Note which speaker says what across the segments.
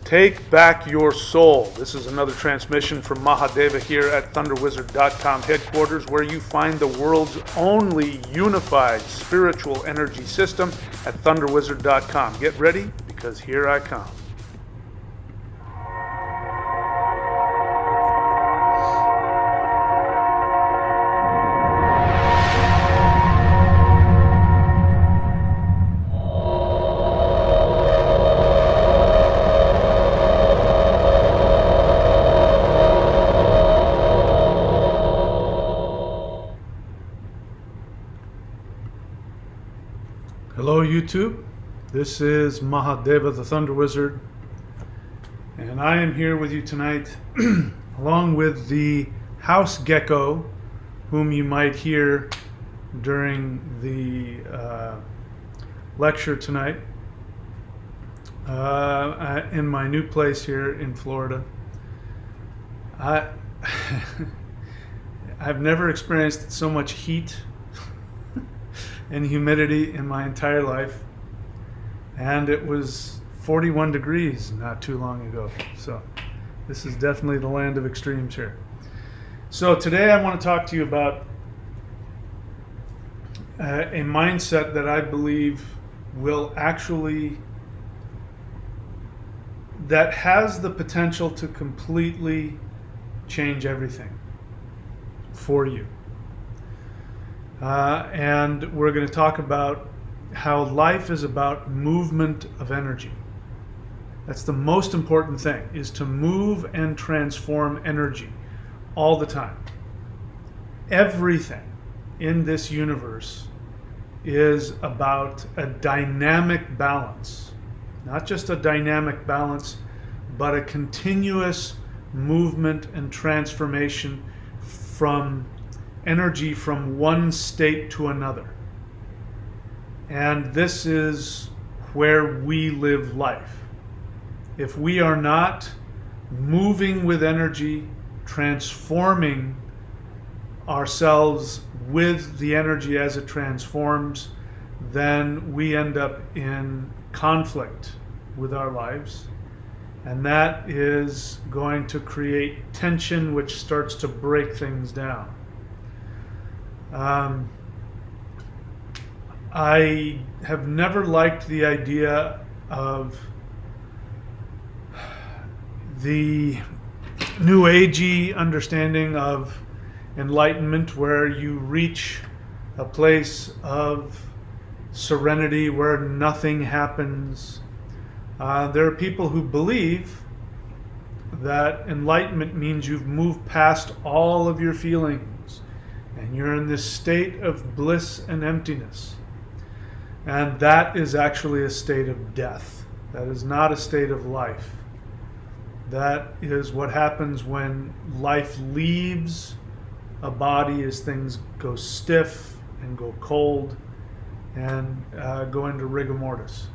Speaker 1: Take back your soul. This is another transmission from Mahadeva here at ThunderWizard.com headquarters, where you find the world's only unified spiritual energy system at ThunderWizard.com. Get ready, because here I come. Hello YouTube, this is Mahadeva the Thunder Wizard, and I am here with you tonight along with the house gecko, whom you might hear during the lecture tonight in my new place here in Florida. I've never experienced so much heat and humidity in my entire life, and it was 41 degrees not too long ago, so this is definitely the land of extremes here. So today I want to talk to you about a mindset that I believe that has the potential to completely change everything for you. And we're going to talk about how life is about movement of energy. That's the most important thing, is to move and transform energy all the time. Everything in this universe is about a dynamic balance. Not just a dynamic balance, but a continuous movement and transformation from energy from one state to another. And this is where we live life. If we are not moving with energy, transforming ourselves with the energy as it transforms, then we end up in conflict with our lives. And that is going to create tension, which starts to break things down. I have never liked the idea of the new agey understanding of enlightenment, where you reach a place of serenity where nothing happens. There are people who believe that enlightenment means you've moved past all of your feelings and you're in this state of bliss and emptiness. And that is actually a state of death. That is not a state of life. That is what happens when life leaves a body, as things go stiff and go cold and go into rigor mortis.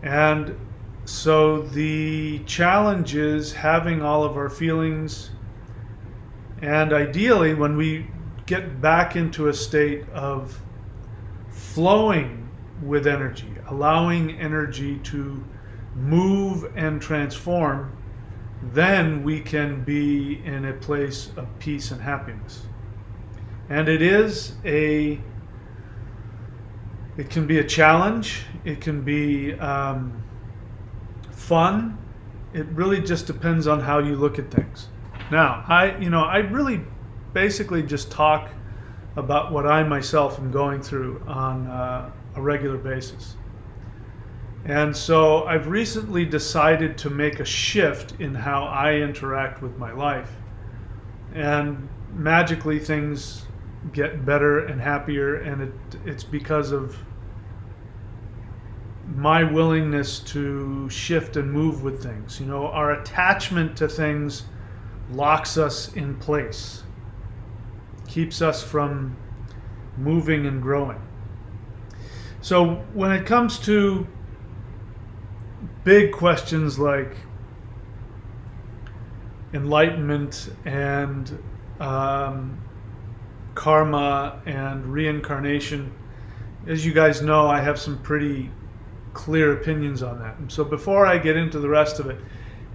Speaker 1: And so the challenge is having all of our feelings, and ideally when we get back into a state of flowing with energy, allowing energy to move and transform, then we can be in a place of peace and happiness. And it can be a challenge, it can be fun. It really just depends on how you look at things. Now, I really basically just talk about what I myself am going through on a regular basis. And so I've recently decided to make a shift in how I interact with my life. And magically things get better and happier, and it's because of my willingness to shift and move with things. Our attachment to things locks us in place, keeps us from moving and growing. So when it comes to big questions like enlightenment and karma and reincarnation, as you guys know, I have some pretty clear opinions on that. And so before I get into the rest of it,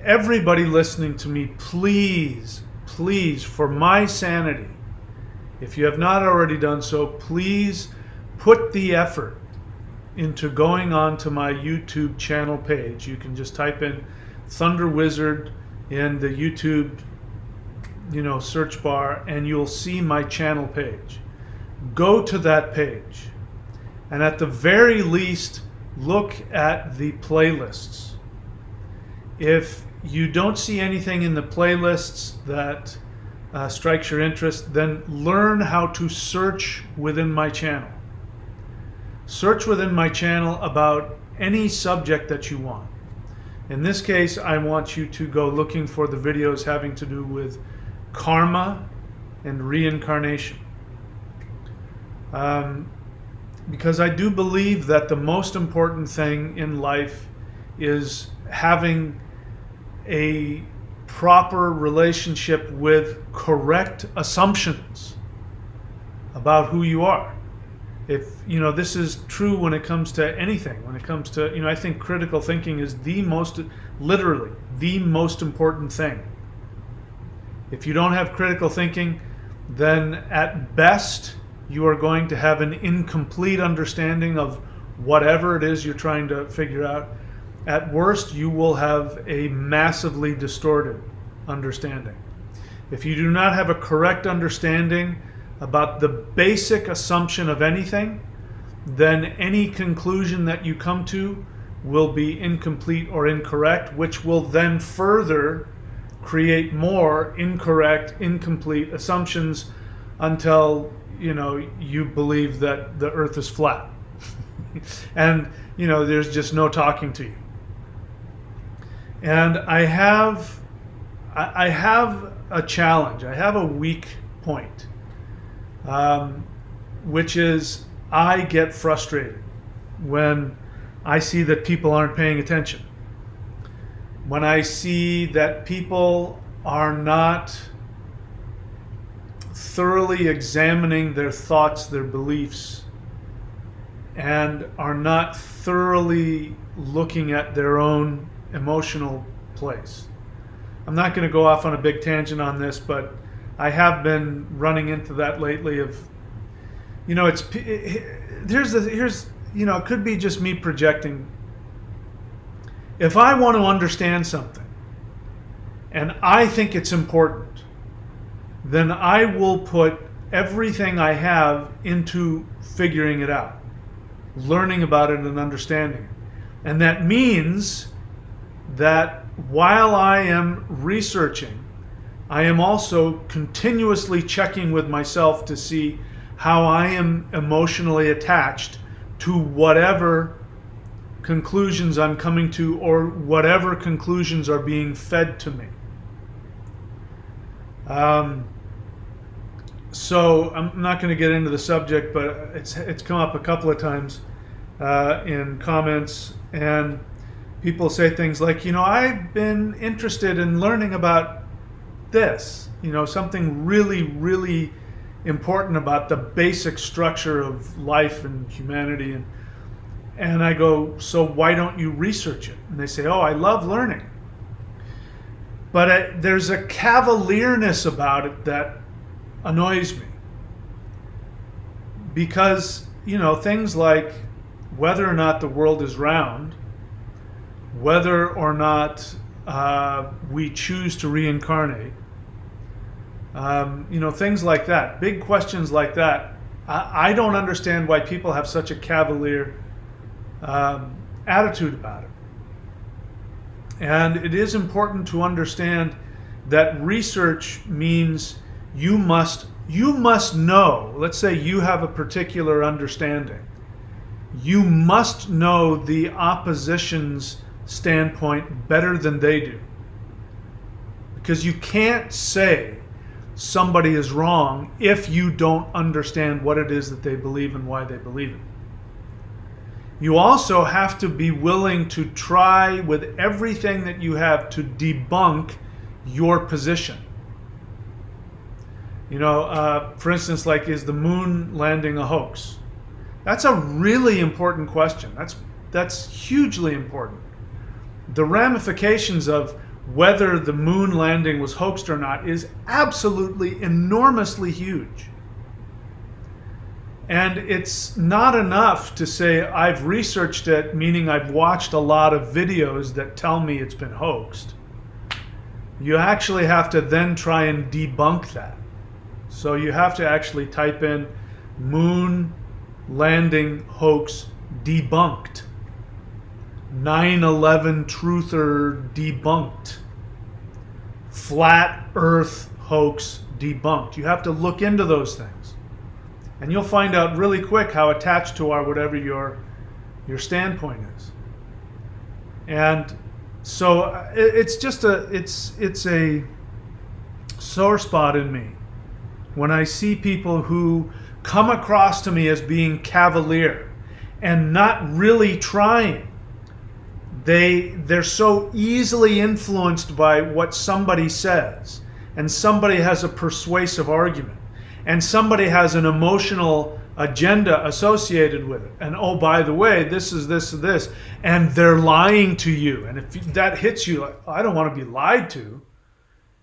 Speaker 1: everybody listening to me, please, please, for my sanity, if you have not already done so, please put the effort into going on to my YouTube channel page. You can just type in Thunder Wizard in the YouTube, search bar, and you'll see my channel page. Go to that page, and at the very least, look at the playlists. If you don't see anything in the playlists that strikes your interest, then learn how to search within my channel. Search within my channel about any subject that you want. In this case, I want you to go looking for the videos having to do with karma and reincarnation. Because I do believe that the most important thing in life is having a proper relationship with correct assumptions about who you are. If this is true when it comes to anything, when it comes to, I think critical thinking is literally the most important thing. If you don't have critical thinking, then at best you are going to have an incomplete understanding of whatever it is you're trying to figure out. At worst, you will have a massively distorted understanding. If you do not have a correct understanding about the basic assumption of anything, then any conclusion that you come to will be incomplete or incorrect, which will then further create more incorrect, incomplete assumptions until you believe that the earth is flat. And there's just no talking to you. And I have a challenge. I have a weak point, which is I get frustrated when I see that people aren't paying attention. When I see that people are not thoroughly examining their thoughts, their beliefs, and are not thoroughly looking at their own emotional place. I'm not going to go off on a big tangent on this, but I have been running into that lately of, it could be just me projecting. If I want to understand something and I think it's important, then I will put everything I have into figuring it out, learning about it and understanding it. And that means that while I am researching, I am also continuously checking with myself to see how I am emotionally attached to whatever conclusions I'm coming to or whatever conclusions are being fed to me. So I'm not going to get into the subject, but it's come up a couple of times in comments, and people say things like, I've been interested in learning about this, something really, really important about the basic structure of life and humanity. And I go, so why don't you research it? And they say, oh, I love learning. But there's a cavalierness about it that annoys me. Because, things like whether or not the world is round, whether or not we choose to reincarnate, things like that, big questions like that, I don't understand why people have such a cavalier attitude about it. And it is important to understand that research means you must know. Let's say you have a particular understanding. You must know the opposition's standpoint better than they do. Because you can't say somebody is wrong if you don't understand what it is that they believe and why they believe it. You also have to be willing to try with everything that you have to debunk your position. For instance, like, is the moon landing a hoax? That's a really important question. That's hugely important. The ramifications of whether the moon landing was hoaxed or not is absolutely enormously huge. And it's not enough to say I've researched it, meaning I've watched a lot of videos that tell me it's been hoaxed. You actually have to then try and debunk that. So you have to actually type in moon landing hoax debunked. 9/11 truther debunked. Flat earth hoax debunked. You have to look into those things. And you'll find out really quick how attached to are whatever your standpoint is. And so it's just it's a sore spot in me when I see people who come across to me as being cavalier and not really trying. They're so easily influenced by what somebody says, and somebody has a persuasive argument, and somebody has an emotional agenda associated with it. And oh, by the way, this is this, and they're lying to you. And if that hits you, like, I don't want to be lied to,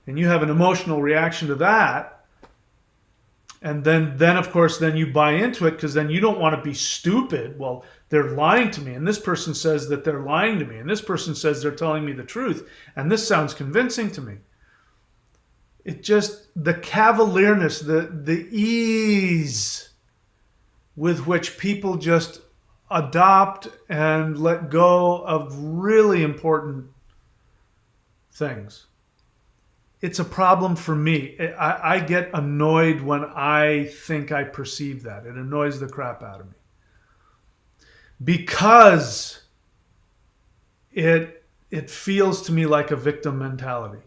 Speaker 1: and you have an emotional reaction to that, and then of course, then you buy into it because then you don't want to be stupid. Well, they're lying to me, and this person says that they're lying to me, and this person says they're telling me the truth, and this sounds convincing to me. It just, the cavalierness, the ease with which people just adopt and let go of really important things. It's a problem for me. I get annoyed when I think I perceive that. It annoys the crap out of me. Because it feels to me like a victim mentality.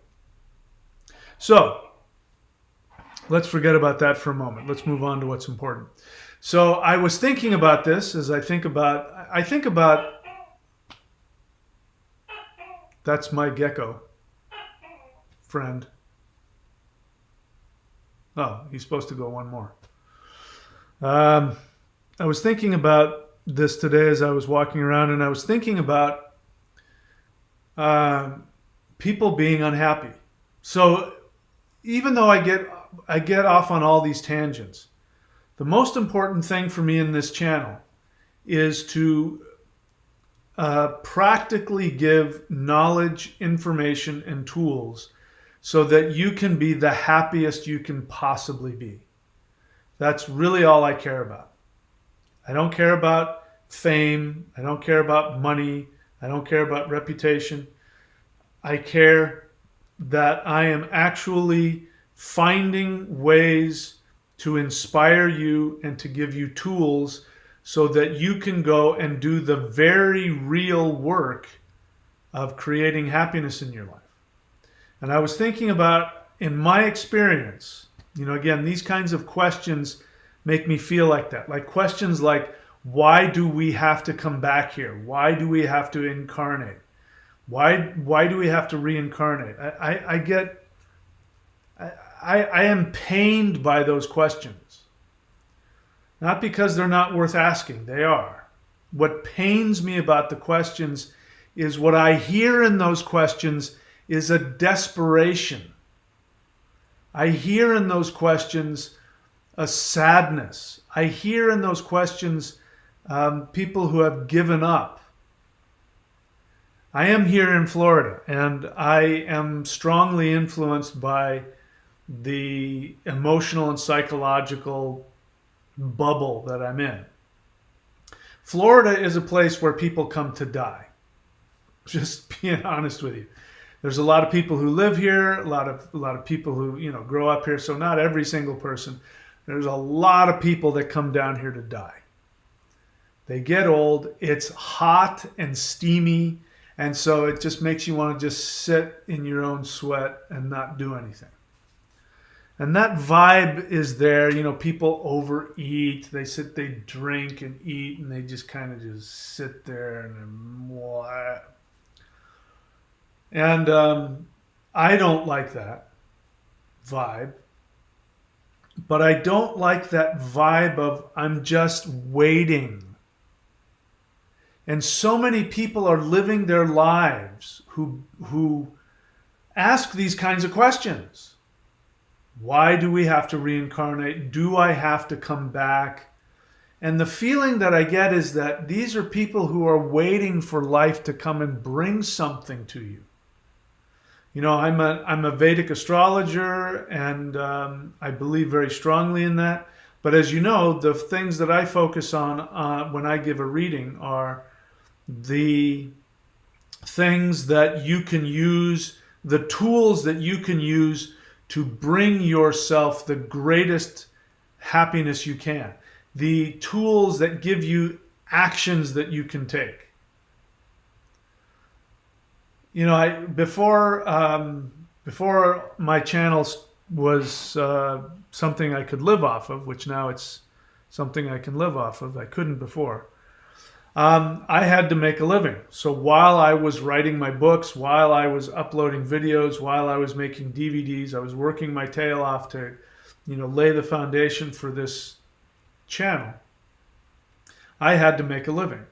Speaker 1: So let's forget about that for a moment. Let's move on to what's important. So I was thinking about this as I think about that's my gecko friend. Oh, he's supposed to go one more. I was thinking about this today as I was walking around, and I was thinking about people being unhappy. So even though I get off on all these tangents, the most important thing for me in this channel is to practically give knowledge, information, and tools so that you can be the happiest you can possibly be. That's really all I care about. I don't care about fame. I don't care about money. I don't care about reputation. I care that I am actually finding ways to inspire you and to give you tools so that you can go and do the very real work of creating happiness in your life. And I was thinking about, in my experience, again, these kinds of questions make me feel like that. Like questions like, why do we have to come back here? Why do we have to incarnate? Why do we have to reincarnate? I am pained by those questions. Not because they're not worth asking, they are. What pains me about the questions is what I hear in those questions is a desperation. I hear in those questions a sadness. I hear in those questions people who have given up. I am here in Florida, and I am strongly influenced by the emotional and psychological bubble that I'm in. Florida is a place where people come to die. Just being honest with you. There's a lot of people who live here, a lot of people who, grow up here, so not every single person. There's a lot of people that come down here to die. They get old, it's hot and steamy, and so it just makes you want to just sit in your own sweat and not do anything. And that vibe is there. People overeat. They drink and eat, and they just kind of just sit there and what. And I don't like that vibe. But I don't like that vibe of I'm just waiting. And so many people are living their lives who ask these kinds of questions. Why do we have to reincarnate? Do I have to come back? And the feeling that I get is that these are people who are waiting for life to come and bring something to you. You know, I'm a Vedic astrologer, and I believe very strongly in that. But as you know, the things that I focus on when I give a reading are the things that you can use, the tools that you can use to bring yourself the greatest happiness you can. The tools that give you actions that you can take. You know, before my channel was something I could live off of, which now it's something I can live off of. I couldn't before. I had to make a living. So while I was writing my books, while I was uploading videos, while I was making DVDs, I was working my tail off to, lay the foundation for this channel. I had to make a living.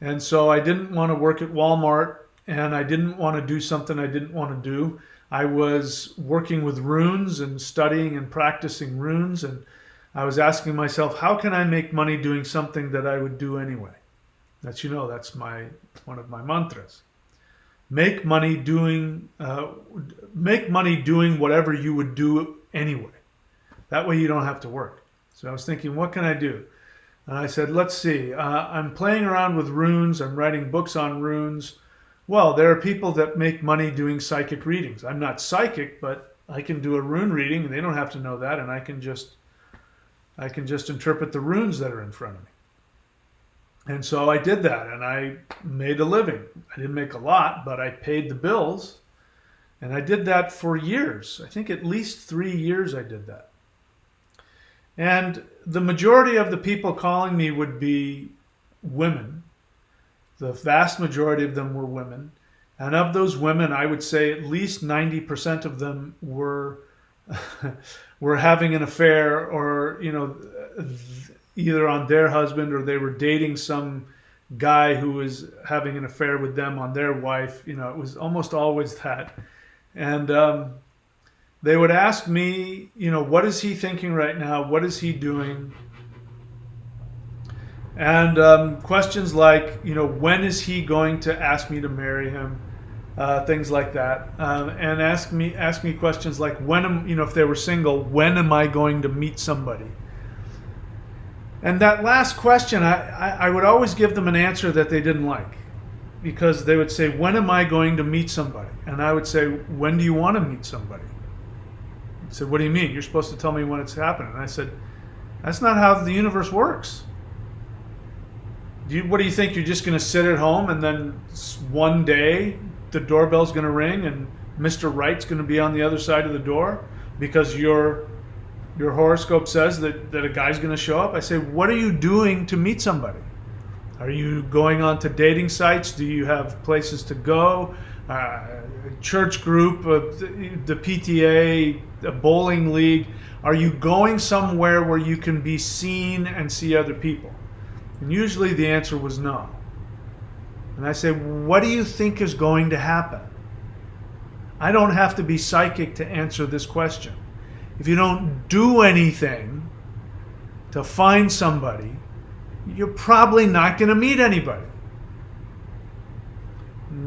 Speaker 1: And so I didn't want to work at Walmart, and I didn't want to do something I didn't want to do. I was working with runes and studying and practicing runes, and I was asking myself, how can I make money doing something that I would do anyway? That's one of my mantras. Make money doing whatever you would do anyway. That way you don't have to work. So I was thinking, what can I do? And I said, let's see. I'm playing around with runes. I'm writing books on runes. Well, there are people that make money doing psychic readings. I'm not psychic, but I can do a rune reading, and they don't have to know that, and I can just interpret the runes that are in front of me. And so I did that, and I made a living. I didn't make a lot, but I paid the bills, and I did that for years. I think at least 3 years I did that. And the majority of the people calling me would be women. The vast majority of them were women. And of those women, I would say at least 90% of them were were having an affair, or, either on their husband, or they were dating some guy who was having an affair with them on their wife. It was almost always that. And they would ask me, what is he thinking right now? What is he doing? And questions like, when is he going to ask me to marry him? Things like that. And ask me questions like, if they were single, when am I going to meet somebody? And that last question, I would always give them an answer that they didn't like, because they would say, when am I going to meet somebody? And I would say, when do you want to meet somebody? They said, what do you mean? You're supposed to tell me when it's happening. And I said, that's not how the universe works. What do you think? You're just going to sit at home, and then one day the doorbell's going to ring and Mr. Right's going to be on the other side of the door because your horoscope says that a guy's going to show up? I say, what are you doing to meet somebody? Are you going on to dating sites? Do you have places to go? Church group, the PTA, a bowling league? Are you going somewhere where you can be seen and see other people? And usually the answer was no. And I say, what do you think is going to happen? I don't have to be psychic to answer this question. If you don't do anything to find somebody, you're probably not going to meet anybody.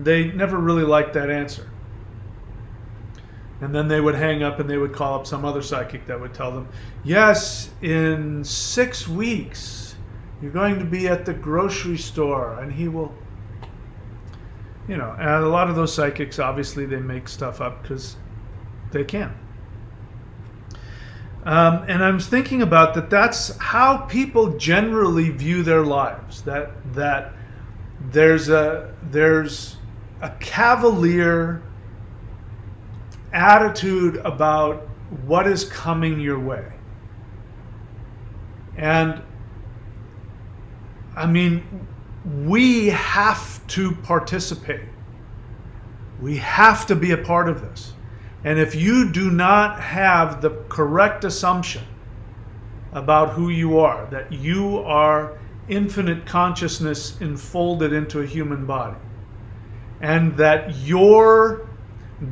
Speaker 1: They never really liked that answer. And then they would hang up and they would call up some other psychic that would tell them, yes, in 6 weeks, you're going to be at the grocery store and he will, and a lot of those psychics, obviously, they make stuff up because they can. And I'm thinking about that. That's how people generally view their lives. That there's a cavalier attitude about what is coming your way. And I mean, we have to participate. We have to be a part of this. And if you do not have the correct assumption about who you are, that you are infinite consciousness enfolded into a human body. And that your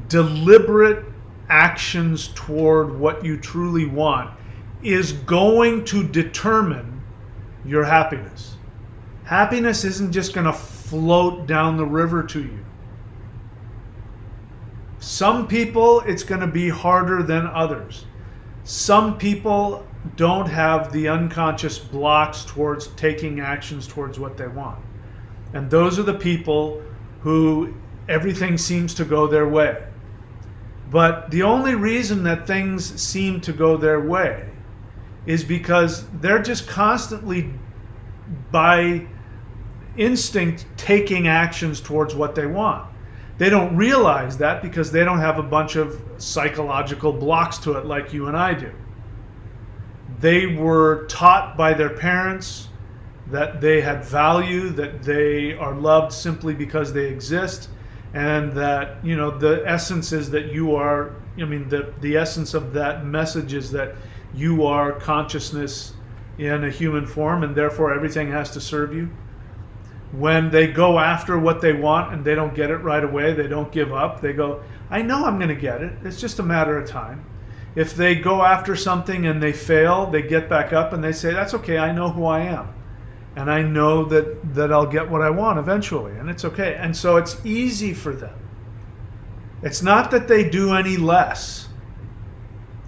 Speaker 1: deliberate actions toward what you truly want is going to determine your happiness. Happiness isn't just going to float down the river to you. Some people, it's going to be harder than others. Some people don't have the unconscious blocks towards taking actions towards what they want. And those are the people who everything seems to go their way. But the only reason that things seem to go their way is because they're just constantly, by instinct, taking actions towards what they want. They don't realize that because they don't have a bunch of psychological blocks to it like you and I do. They were taught by their parents that they had value, that they are loved simply because they exist, and that, you know, the essence is that you are, I mean, the essence of that message is that you are consciousness in a human form, and therefore everything has to serve you. When they go after what they want and they don't get it right away, they don't give up. They go, I know I'm going to get it. It's just a matter of time. If they go after something and they fail, they get back up and they say, that's okay, I know who I am. And I know that I'll get what I want eventually, and it's okay. And so it's easy for them. It's not that they do any less.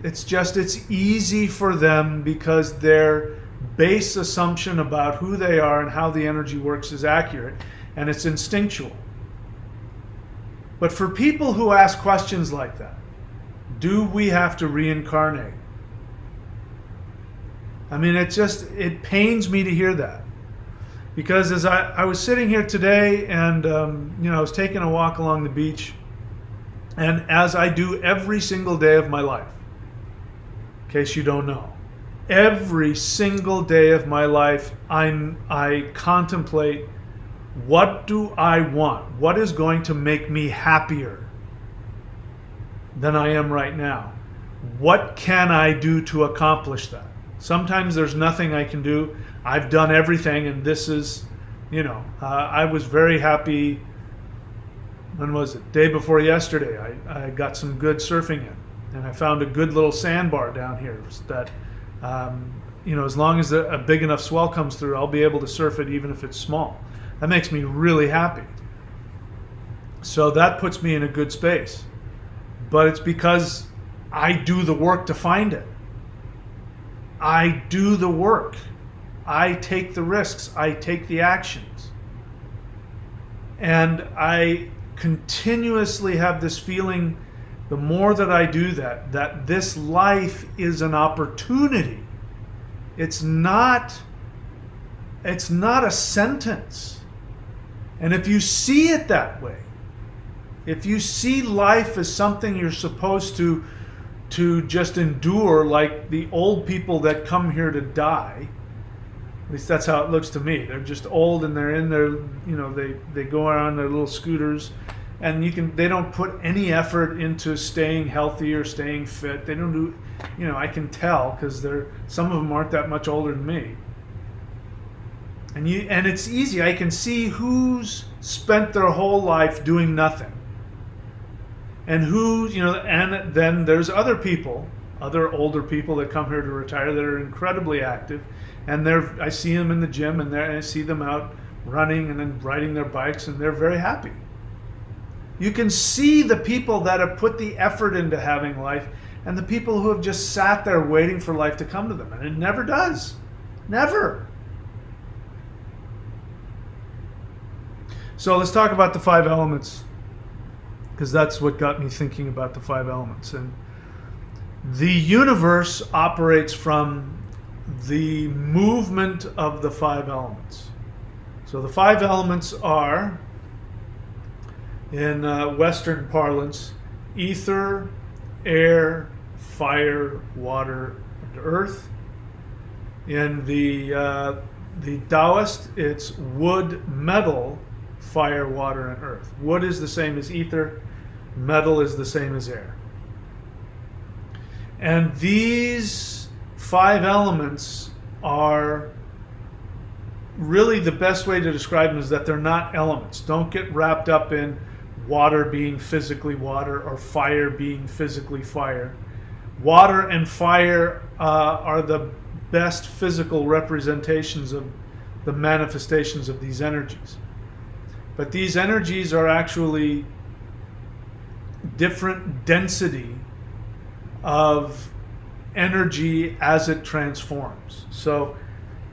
Speaker 1: It's just it's easy for them because their base assumption about who they are and how the energy works is accurate, and it's instinctual. But for people who ask questions like that, do we have to reincarnate? I mean, it pains me to hear that. Because as I was sitting here today and I was taking a walk along the beach, and as I do every single day of my life, in case you don't know, every single day of my life, I contemplate, what do I want? What is going to make me happier than I am right now? What can I do to accomplish that? Sometimes there's nothing I can do. I've done everything, and this is, I was very happy. When was it? Day before yesterday, I got some good surfing in, and I found a good little sandbar down here that, as long as a big enough swell comes through, I'll be able to surf it even if it's small. That makes me really happy. So that puts me in a good space. But it's because I do the work to find it. I do the work. I take the risks. I take the actions. And I continuously have this feeling, the more that I do that this life is an opportunity. It's not a sentence. And if you see it that way, if you see life as something you're supposed to just endure, like the old people that come here to die, at least that's how it looks to me. They're just old and they're in their, they go around their little scooters, and they don't put any effort into staying healthy or staying fit. They don't do, I can tell because some of them aren't that much older than me. And it's easy. I can see who's spent their whole life doing nothing. And and then there's other people, other older people that come here to retire that are incredibly active. And I see them in the gym, and I see them out running and then riding their bikes, and they're very happy. You can see the people that have put the effort into having life and the people who have just sat there waiting for life to come to them. And it never does. Never. So let's talk about the 5 elements, because that's what got me thinking about the 5 elements. And the universe operates from the movement of the 5 elements. So the 5 elements are, in Western parlance, ether, air, fire, water, and earth. In the Taoist, it's wood, metal, fire, water, and earth. Wood is the same as ether. Metal is the same as air. And these 5 elements are really the best way to describe them is that they're not elements. Don't get wrapped up in water being physically water or fire being physically fire. Water and fire are the best physical representations of the manifestations of these energies. But these energies are actually different density of energy as it transforms. So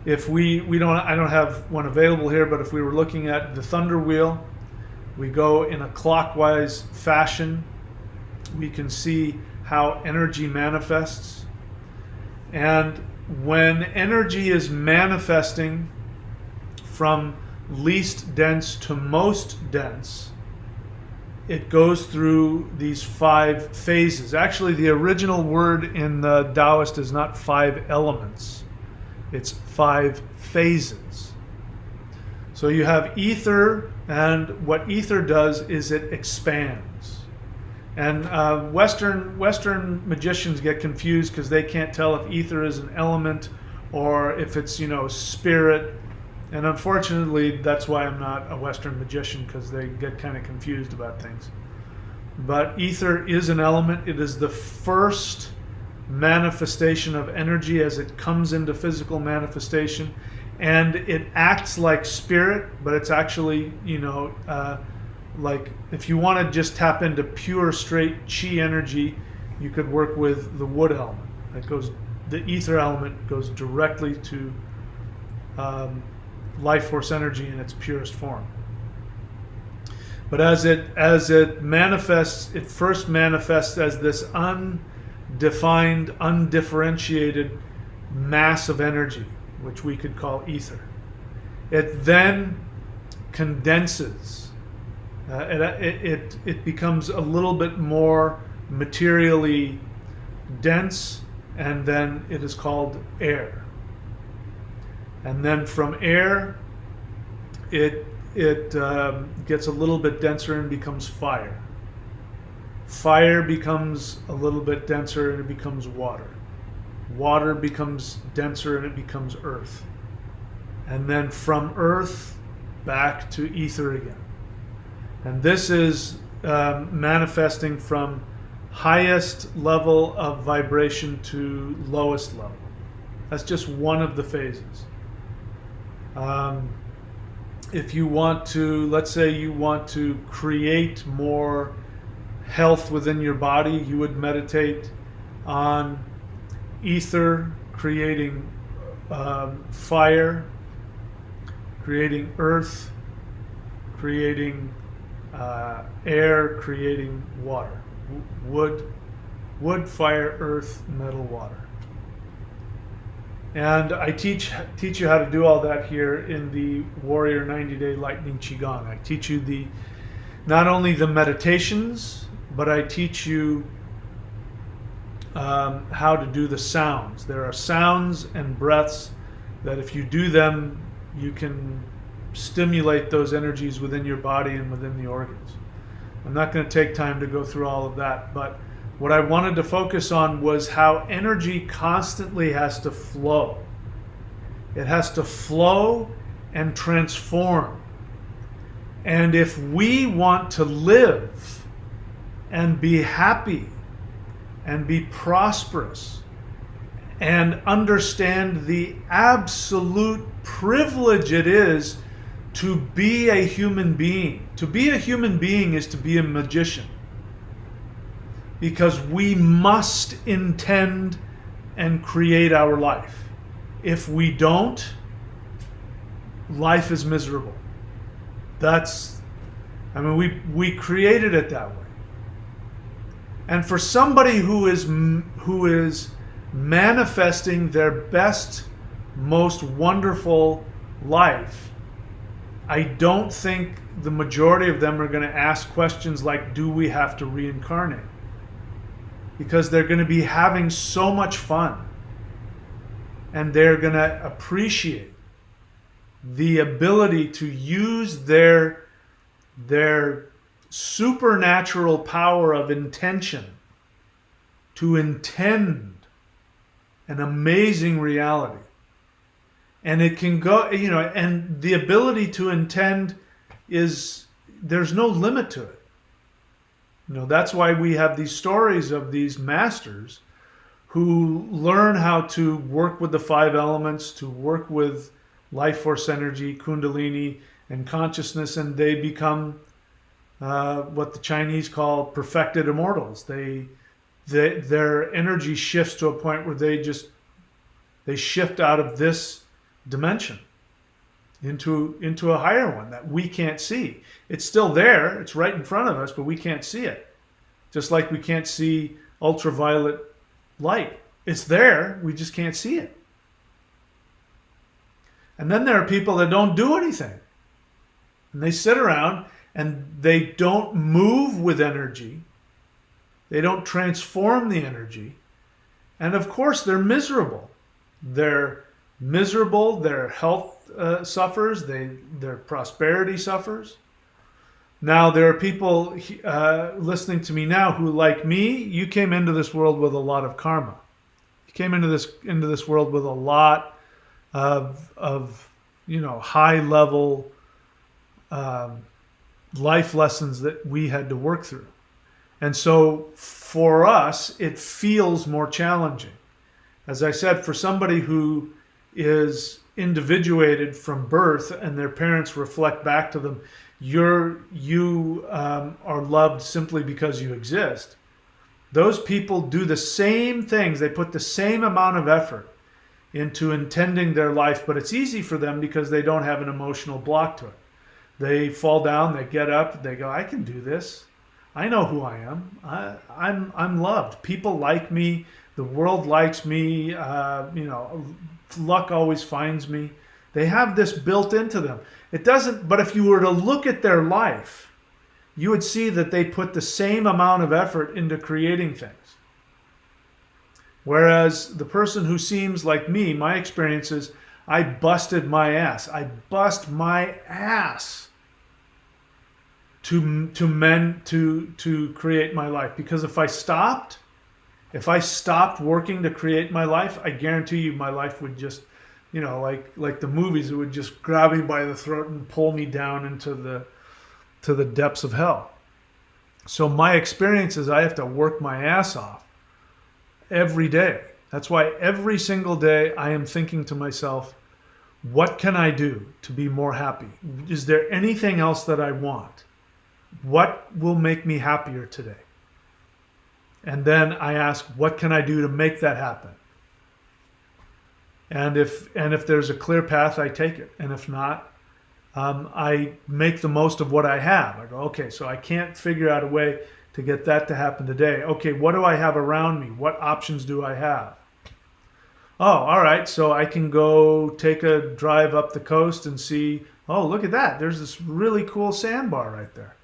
Speaker 1: if I don't have one available here, but if we were looking at the thunder wheel, we go in a clockwise fashion, we can see how energy manifests. And when energy is manifesting from least dense to most dense, it goes through these 5 phases. Actually, the original word in the Taoist is not 5 elements, it's 5 phases. So you have ether, and what ether does is it expands. And Western magicians get confused because they can't tell if ether is an element or if it's, spirit. And unfortunately, that's why I'm not a Western magician, because they get kind of confused about things. But ether is an element. It is the first manifestation of energy as it comes into physical manifestation. And it acts like spirit, but it's actually, like if you want to just tap into pure straight chi energy, you could work with the wood element. The ether element goes directly to life force energy in its purest form. But as it manifests, it first manifests as this undefined, undifferentiated mass of energy, which we could call ether. It then condenses. It becomes a little bit more materially dense, and then it is called air. And then from air, it gets a little bit denser and becomes fire. Fire becomes a little bit denser and it becomes water. Water becomes denser and it becomes earth. And then from earth back to ether again. And this is manifesting from highest level of vibration to lowest level. That's just one of the phases. If you want to, let's say you want to create more health within your body, you would meditate on ether, creating fire, creating earth, creating air, creating water. Wood, fire, earth, metal, water. And I teach you how to do all that here in the Warrior 90-Day Lightning Qigong. I teach you not only the meditations, but I teach you how to do the sounds. There are sounds and breaths that if you do them, you can stimulate those energies within your body and within the organs. I'm not going to take time to go through all of that, but what I wanted to focus on was how energy constantly has to flow. It has to flow and transform. And if we want to live and be happy and be prosperous and understand the absolute privilege it is to be a human being. To be a human being is to be a magician. Because we must intend and create our life. If we don't, life is miserable. We created it that way. And for somebody who is manifesting their best, most wonderful life, I don't think the majority of them are going to ask questions like, do we have to reincarnate? Because they're going to be having so much fun. And they're going to appreciate the ability to use their supernatural power of intention to intend an amazing reality. And it can go, and the ability to intend is, there's no limit to it. That's why we have these stories of these masters who learn how to work with the five elements, to work with life force energy, kundalini, and consciousness, and they become what the Chinese call perfected immortals. Their energy shifts to a point where they shift out of this dimension into a higher one that we can't see. It's still there, it's right in front of us, but we can't see it. Just like we can't see ultraviolet light. It's there, we just can't see it. And then there are people that don't do anything. And they sit around and they don't move with energy. They don't transform the energy. And of course, they're miserable. They're miserable, their health suffers, their prosperity suffers. Now, there are people listening to me now who, like me, you came into this world with a lot of karma. You came into this world with a lot of high level life lessons that we had to work through. And so for us, it feels more challenging. As I said, for somebody who is individuated from birth and their parents reflect back to them, you are loved simply because you exist. Those people do the same things. They put the same amount of effort into intending their life, but it's easy for them because they don't have an emotional block to it. They fall down, they get up, they go, I can do this. I know who I am. I'm loved. People like me. The world likes me. Luck always finds me. They have this built into them. It doesn't, but if you were to look at their life, you would see that they put the same amount of effort into creating things. Whereas the person who seems like me, my experience is, I busted my ass. I bust my ass to create my life. Because if I stopped working to create my life, I guarantee you my life would just, like the movies, it would just grab me by the throat and pull me down into the depths of hell. So my experience is I have to work my ass off every day. That's why every single day I am thinking to myself, what can I do to be more happy? Is there anything else that I want? What will make me happier today? And then I ask, what can I do to make that happen? And if there's a clear path, I take it. And if not, I make the most of what I have. I go, okay, so I can't figure out a way to get that to happen today. Okay, what do I have around me? What options do I have? Oh, all right, so I can go take a drive up the coast and see, oh, look at that. There's this really cool sandbar right there.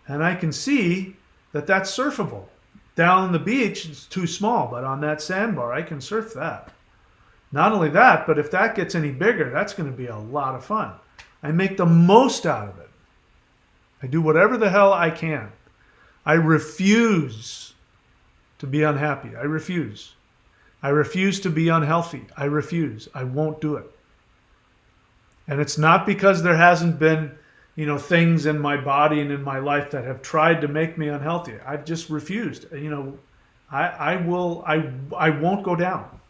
Speaker 1: And I can see that that's surfable. Down on the beach, it's too small, but on that sandbar, I can surf that. Not only that, but if that gets any bigger, that's going to be a lot of fun. I make the most out of it. I do whatever the hell I can. I refuse to be unhappy. I refuse. I refuse to be unhealthy. I refuse. I won't do it. And it's not because there hasn't been, things in my body and in my life that have tried to make me unhealthy. I've just refused. I won't go down.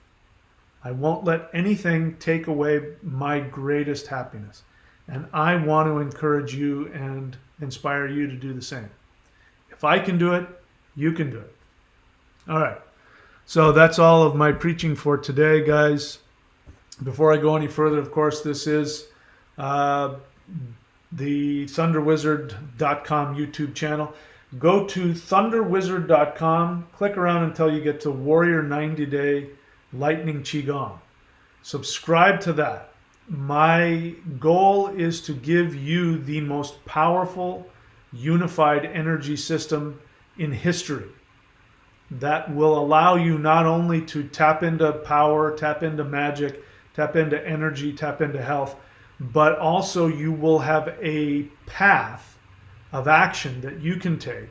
Speaker 1: I won't let anything take away my greatest happiness. And I want to encourage you and inspire you to do the same. If I can do it, you can do it. All right. So that's all of my preaching for today, guys. Before I go any further, of course, this is the thunderwizard.com YouTube channel. Go to thunderwizard.com, click around until you get to Warrior 90 Day Lightning Qigong. Subscribe to that. My goal is to give you the most powerful, unified energy system in history that will allow you not only to tap into power, tap into magic, tap into energy, tap into health, but also you will have a path of action that you can take,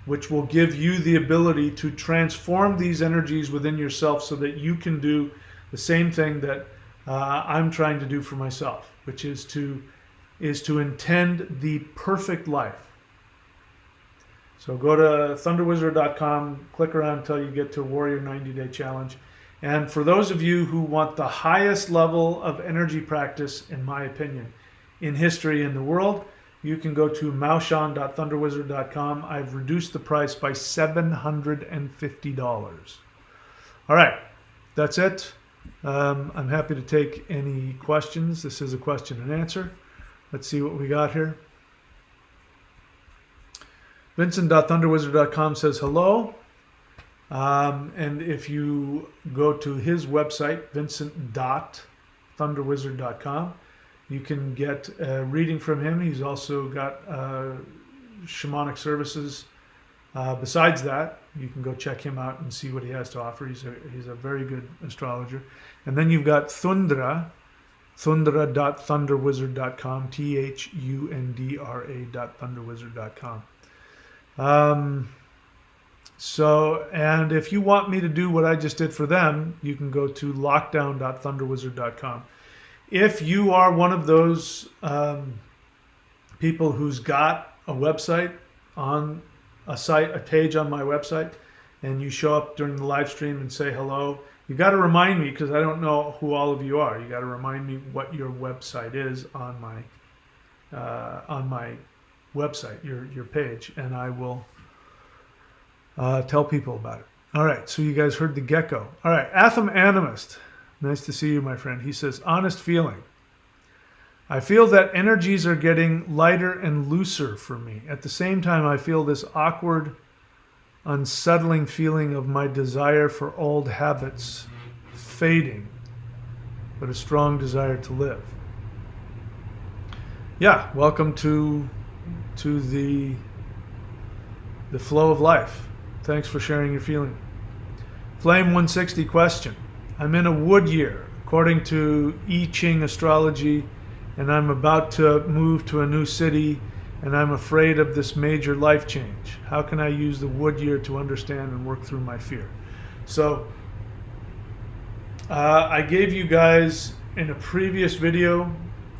Speaker 1: which will give you the ability to transform these energies within yourself so that you can do the same thing that I'm trying to do for myself, which is to intend the perfect life. So go to thunderwizard.com, click around until you get to Warrior 90-Day Challenge. And for those of you who want the highest level of energy practice, in my opinion, in history in the world, you can go to maoshan.thunderwizard.com. I've reduced the price by $750. All right, that's it. I'm happy to take any questions. This is a question and answer. Let's see what we got here. Vincent.thunderwizard.com says hello. And if you go to his website, vincent.thunderwizard.com, you can get a reading from him. He's also got shamanic services. Besides that, you can go check him out and see what he has to offer. He's a very good astrologer. And then you've got Thundra, thundra.thunderwizard.com, thundra.thunderwizard.com. And if you want me to do what I just did for them, you can go to lockdown.thunderwizard.com. If you are one of those people who's got a website on a page on my website, and you show up during the live stream and say hello, you got to remind me, because I don't know who all of you are. You got to remind me what your website is on my website, your page, and I will tell people about it. All right, so you guys heard the gecko. All right, Atham Animist, nice to see you, my friend. He says, honest feeling. I feel that energies are getting lighter and looser for me. At the same time, I feel this awkward, unsettling feeling of my desire for old habits fading, but a strong desire to live. Yeah, welcome to the flow of life. Thanks for sharing your feeling. Flame 160 question. I'm in a wood year, according to I Ching astrology, and I'm about to move to a new city, and I'm afraid of this major life change. How can I use the wood year to understand and work through my fear? So I gave you guys in a previous video,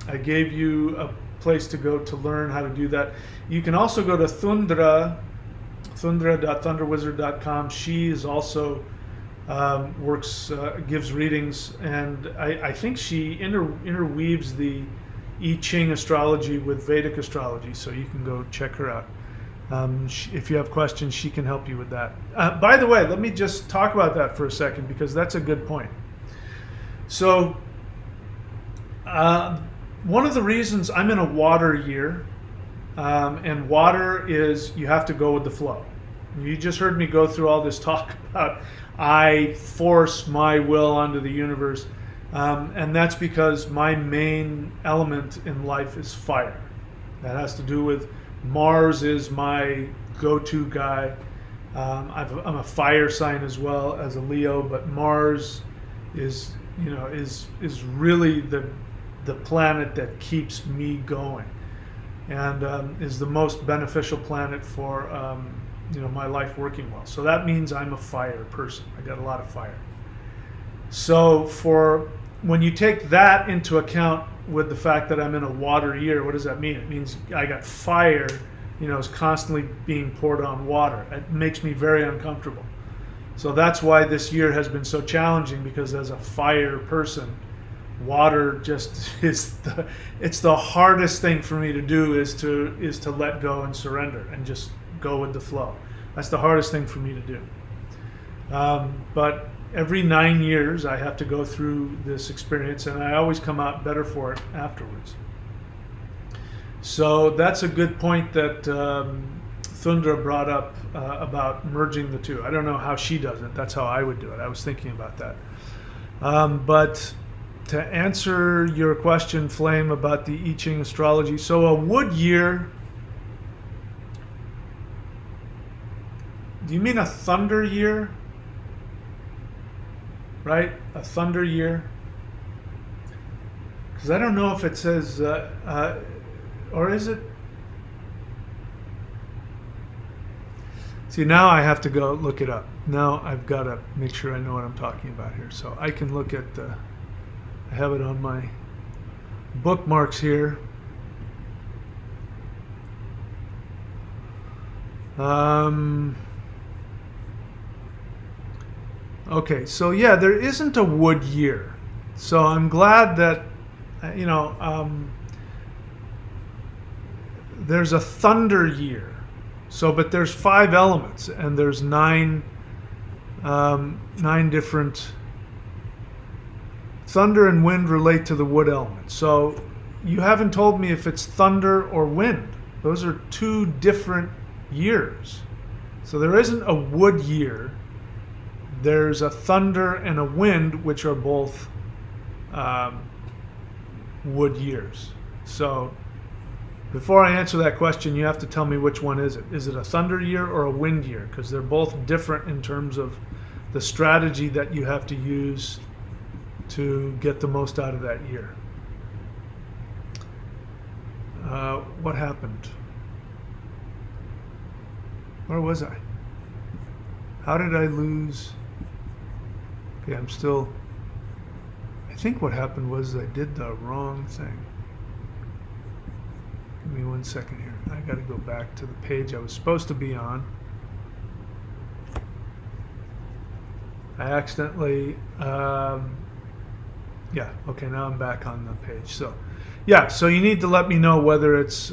Speaker 1: I gave you a place to go to learn how to do that. You can also go to thundra.thunderwizard.com. She is also gives readings, and I think she interweaves the I Ching astrology with Vedic astrology, so you can go check her out. If you have questions, she can help you with that. By the way, let me just talk about that for a second, because that's a good point. So one of the reasons I'm in a water year, and water is you have to go with the flow. You just heard me go through all this talk about I force my will onto the universe. And that's because my main element in life is fire. That has to do with Mars is my go-to guy. I'm a fire sign as well as a Leo, but Mars is really the planet that keeps me going, and is the most beneficial planet for my life working well. So that means I'm a fire person. I got a lot of fire. So when you take that into account with the fact that I'm in a water year, what does that mean? It means I got fire, is constantly being poured on water. It makes me very uncomfortable. So that's why this year has been so challenging, because as a fire person, water just is it's the hardest thing for me to do is to let go and surrender and just go with the flow. That's the hardest thing for me to do. But every 9 years I have to go through this experience, and I always come out better for it afterwards. So that's a good point that Thundra brought up about merging the two. I don't know how she does it. That's how I would do it. I was thinking about that. But to answer your question, Flame, about the I Ching astrology, so a wood year, do you mean a thunder year? Right? A thunder year? Because I don't know if it says, or is it? See, now I have to go look it up. Now I've got to make sure I know what I'm talking about here. So I can look at the I have it on my bookmarks here. Okay, so yeah, there isn't a wood year. So I'm glad that, there's a thunder year. So, but there's 5 elements, and there's 9 different. Thunder and wind relate to the wood element. So you haven't told me if it's thunder or wind. Those are 2 different years. So there isn't a wood year. There's a thunder and a wind, which are both wood years. So before I answer that question, you have to tell me which one is it. Is it a thunder year or a wind year? Because they're both different in terms of the strategy that you have to use to get the most out of that year. What happened? Where was I? How did I lose? Okay, I think what happened was I did the wrong thing. Give me 1 second here. I got to go back to the page I was supposed to be on. I accidentally, yeah, okay, now I'm back on the page. So, yeah, so you need to let me know whether it's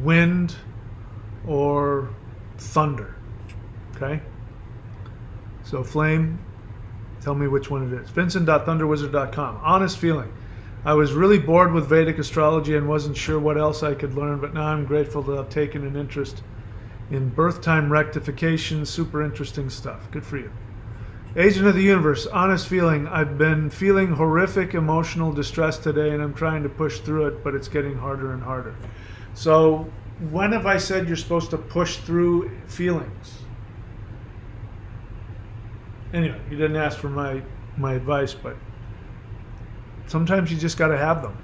Speaker 1: wind or thunder, okay? So Flame, tell me which one it is. Vincent.thunderwizard.com. Honest feeling. I was really bored with Vedic astrology and wasn't sure what else I could learn, but now I'm grateful to have taken an interest in birth time rectification. Super interesting stuff. Good for you. Agent of the Universe, honest feeling. I've been feeling horrific emotional distress today and I'm trying to push through it, but it's getting harder and harder. So when have I said you're supposed to push through feelings? Anyway, you didn't ask for my advice, but sometimes you just got to have them.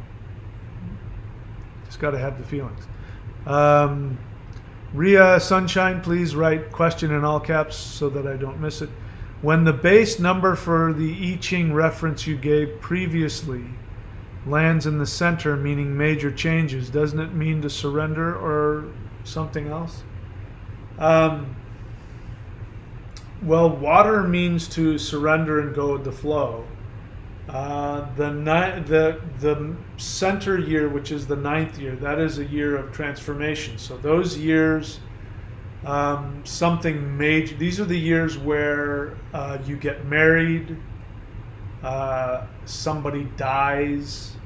Speaker 1: Just got to have the feelings. Ria Sunshine, please write question in all caps so that I don't miss it. When the base number for the I Ching reference you gave previously lands in the center, meaning major changes, doesn't it mean to surrender or something else? Well, water means to surrender and go with the flow. The center year, which is the 9th year, that is a year of transformation. So those years, something major. These are the years where you get married, somebody dies.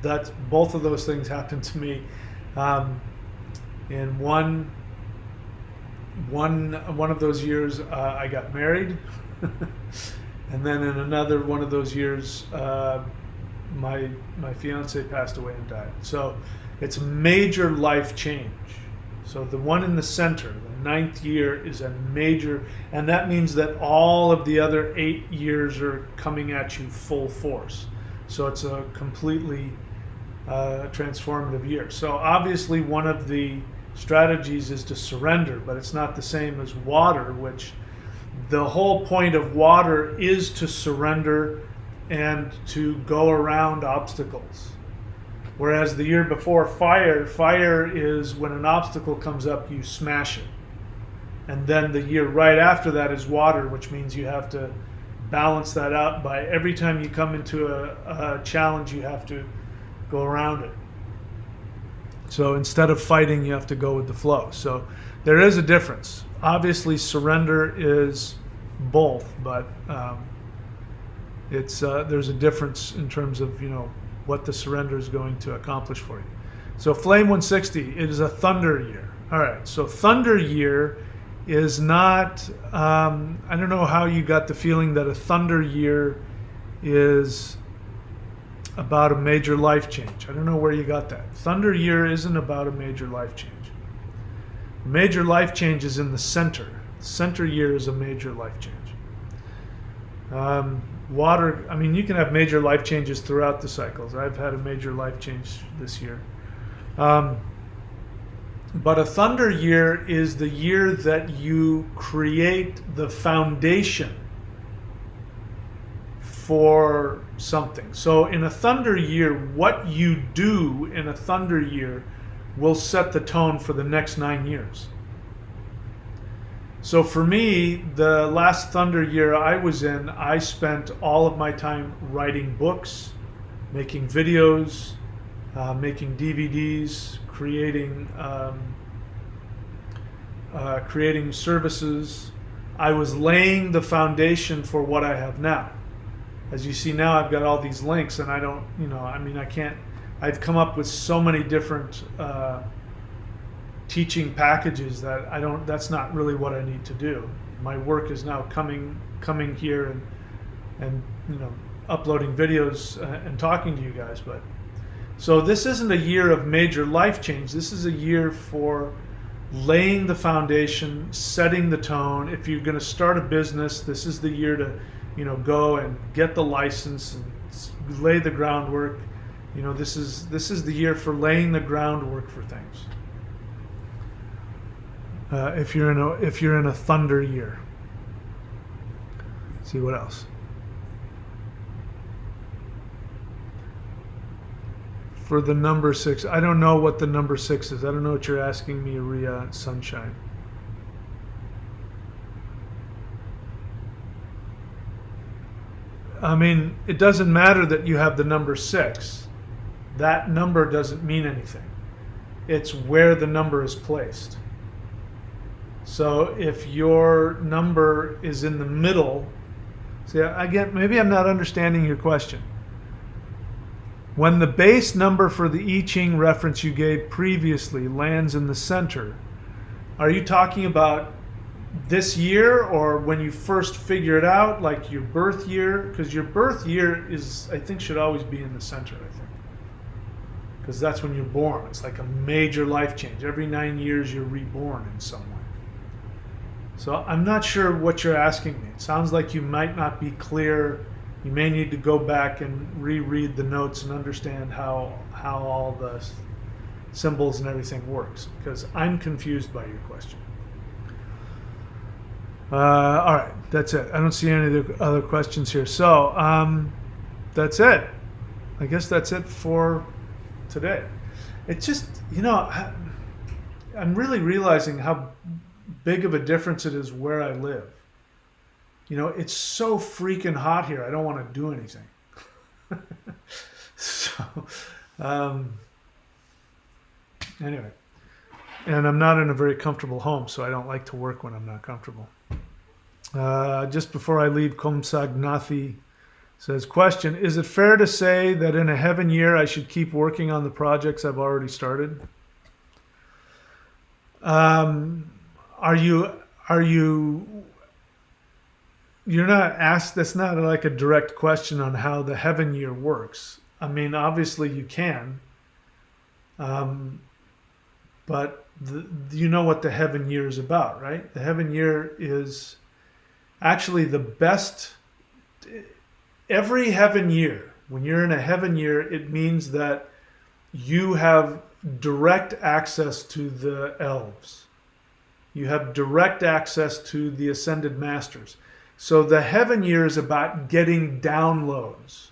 Speaker 1: That's both of those things happened to me. In one of those years, I got married. And then in another one of those years, my fiance passed away and died. So it's a major life change. So the one in the center, the 9th year, is a major, and that means that all of the other 8 years are coming at you full force. So it's a completely transformative year. So obviously one of the strategies is to surrender, but it's not the same as water, which the whole point of water is to surrender and to go around obstacles. Whereas the year before, fire is when an obstacle comes up, you smash it. And then the year right after that is water, which means you have to balance that out by every time you come into a challenge, you have to go around it. So instead of fighting, you have to go with the flow. So there is a difference. Obviously, surrender is both, but there's a difference in terms of what the surrender is going to accomplish for you. So Flame 160, it is a thunder year. All right, so thunder year is not. I don't know how you got the feeling that a thunder year is about a major life change. I don't know where you got that. Thunder year isn't about a major life change. Major life change is in the center. Center year is a major life change. Water, I mean, you can have major life changes throughout the cycles. I've had a major life change this year. But a thunder year is the year that you create the foundation for something. So in a thunder year, what you do in a thunder year will set the tone for the next 9 years. So for me, the last thunder year I was in, I spent all of my time writing books, making videos, making DVDs, creating services. I was laying the foundation for what I have now. As you see now, I've got all these links, and I don't, I can't. I've come up with so many different teaching packages that I don't. That's not really what I need to do. My work is now coming here and uploading videos and talking to you guys. But so this isn't a year of major life change. This is a year for laying the foundation, setting the tone. If you're going to start a business, this is the year to go and get the license and lay the groundwork. This is the year for laying the groundwork for things. If you're in a thunder year. Let's see what else. For the number 6, I don't know what the number 6 is. I don't know what you're asking me, Ria Sunshine. I mean, it doesn't matter that you have the number 6. That number doesn't mean anything. It's where the number is placed. So if your number is in the middle, see, again, maybe I'm not understanding your question. When the base number for the I Ching reference you gave previously lands in the center, are you talking about this year or when you first figure it out, like your birth year? Because your birth year should always be in the center, I think. Because that's when you're born. It's like a major life change. Every 9 years you're reborn in some way. So I'm not sure what you're asking me. It sounds like you might not be clear. You may need to go back and reread the notes and understand how all the symbols and everything works, because I'm confused by your question. All right, that's it. I don't see any other questions here. So that's it. I guess that's it for today. It's just, I'm really realizing how big of a difference it is where I live. It's so freaking hot here. I don't want to do anything. So, anyway. And I'm not in a very comfortable home, so I don't like to work when I'm not comfortable. Just before I leave, Komsagnathi says, question, is it fair to say that in a heaven year I should keep working on the projects I've already started? You're not asked, that's not like a direct question on how the heaven year works. I mean, obviously you can, but you know what the heaven year is about, right? The heaven year is actually the best. Every heaven year, when you're in a heaven year, it means that you have direct access to the elves. You have direct access to the ascended masters. So the heaven year is about getting downloads,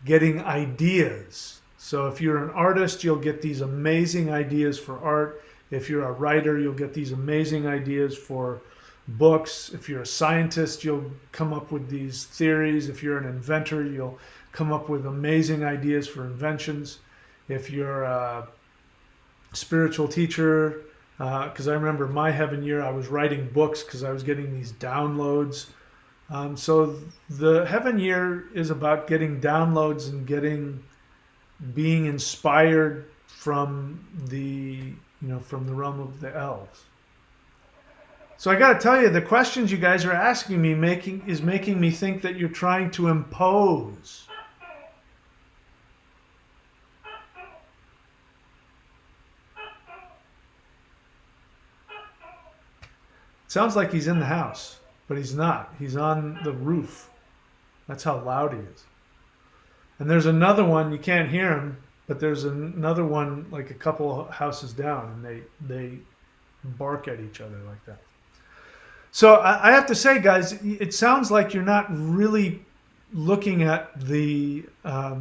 Speaker 1: getting ideas. So if you're an artist, you'll get these amazing ideas for art. If you're a writer, you'll get these amazing ideas for books. If you're a scientist, you'll come up with these theories. If you're an inventor, you'll come up with amazing ideas for inventions. If you're a spiritual teacher, because I remember my heaven year, I was writing books because I was getting these downloads. So the heaven year is about getting downloads and being inspired from the realm of the elves. So I got to tell you, the questions you guys are asking me is making me think that you're trying to impose. Sounds like he's in the house, but he's not. He's on the roof. That's how loud he is. And there's another one, you can't hear him, but there's another one like a couple houses down, and they bark at each other like that. So I have to say, guys, it sounds like you're not really looking at the I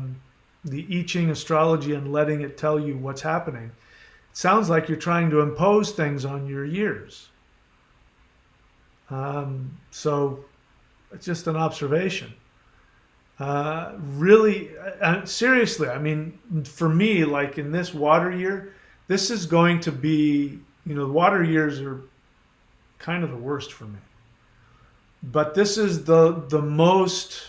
Speaker 1: Ching astrology and letting it tell you what's happening, it sounds like you're trying to impose things on your years. So it's just an observation. Really, seriously, I mean, for me, like in this water year, this is going to be, the water years are kind of the worst for me. But this is the most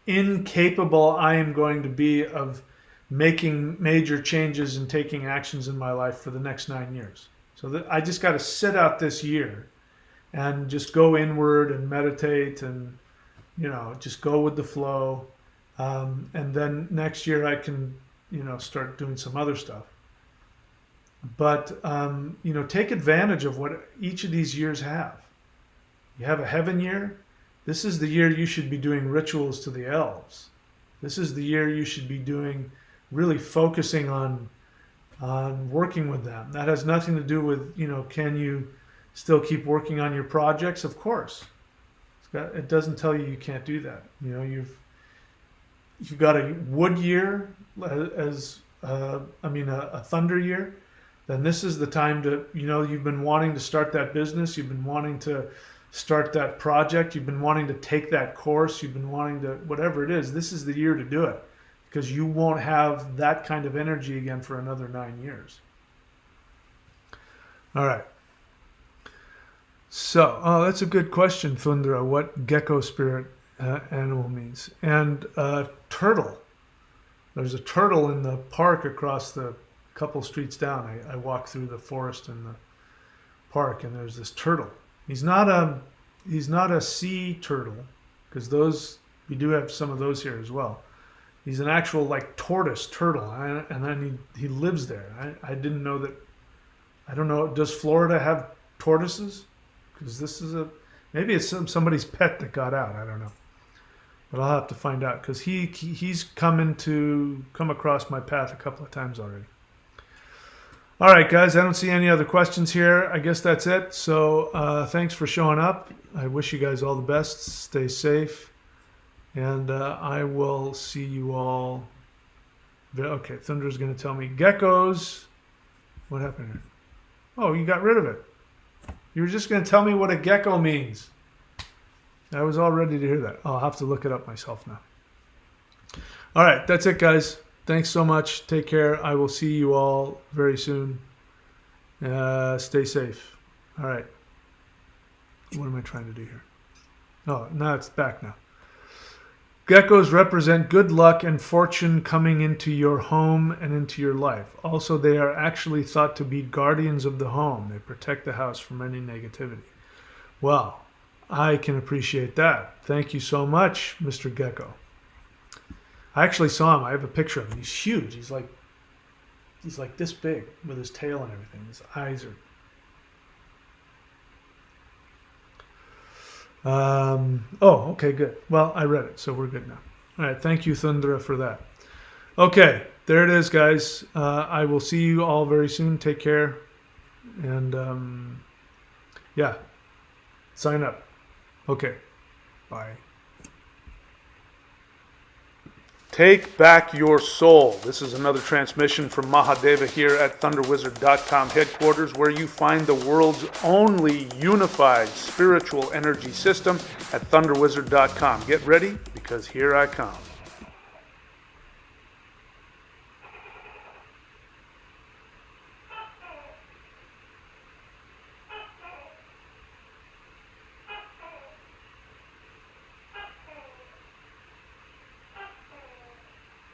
Speaker 1: incapable I am going to be of making major changes and taking actions in my life for the next 9 years. So I just got to sit out this year and just go inward and meditate and, just go with the flow. And then next year I can, start doing some other stuff. But, take advantage of what each of these years have. You have a heaven year. This is the year you should be doing rituals to the elves. This is the year you should be doing, really focusing on working with them. That has nothing to do with, can you still keep working on your projects? Of course. It doesn't tell you can't do that. You've got a wood year a thunder year. Then this is the time to, you've been wanting to start that business. You've been wanting to start that project. You've been wanting to take that course. You've been wanting to, whatever it is, this is the year to do it, because you won't have that kind of energy again for another 9 years. All right. So, that's a good question, Thundra, what gecko spirit animal means. And turtle. There's a turtle in the park across the couple streets down. I walk through the forest in the park, and there's this turtle. He's not a sea turtle, because we do have some of those here as well. He's an actual tortoise turtle, and then he lives there. I didn't know that. I don't know. Does Florida have tortoises? Because this is maybe it's somebody's pet that got out. I don't know, but I'll have to find out, because he's come across my path a couple of times already. All right, guys, I don't see any other questions here. I guess that's it. So thanks for showing up. I wish you guys all the best. Stay safe. And I will see you all. Okay, Thunder's going to tell me. Geckos. What happened here? Oh, you got rid of it. You were just going to tell me what a gecko means. I was all ready to hear that. I'll have to look it up myself now. All right, that's it, guys. Thanks so much. Take care. I will see you all very soon. Stay safe. All right. What am I trying to do here? Oh, now it's back now. Geckos represent good luck and fortune coming into your home and into your life. Also, they are actually thought to be guardians of the home. They protect the house from any negativity. Well, I can appreciate that. Thank you so much, Mr. Gecko. I actually saw him. I have a picture of him. He's huge. He's like this big with his tail and everything. His eyes are... oh, okay, good. Well, I read it, so we're good now. All right, thank you, Thundra, for that. Okay, there it is, guys. I will see you all very soon. Take care. And, yeah, sign up. Okay, bye. Take back your soul. This is another transmission from Mahadeva here at ThunderWizard.com headquarters, where you find the world's only unified spiritual energy system at ThunderWizard.com. Get ready, because here I come.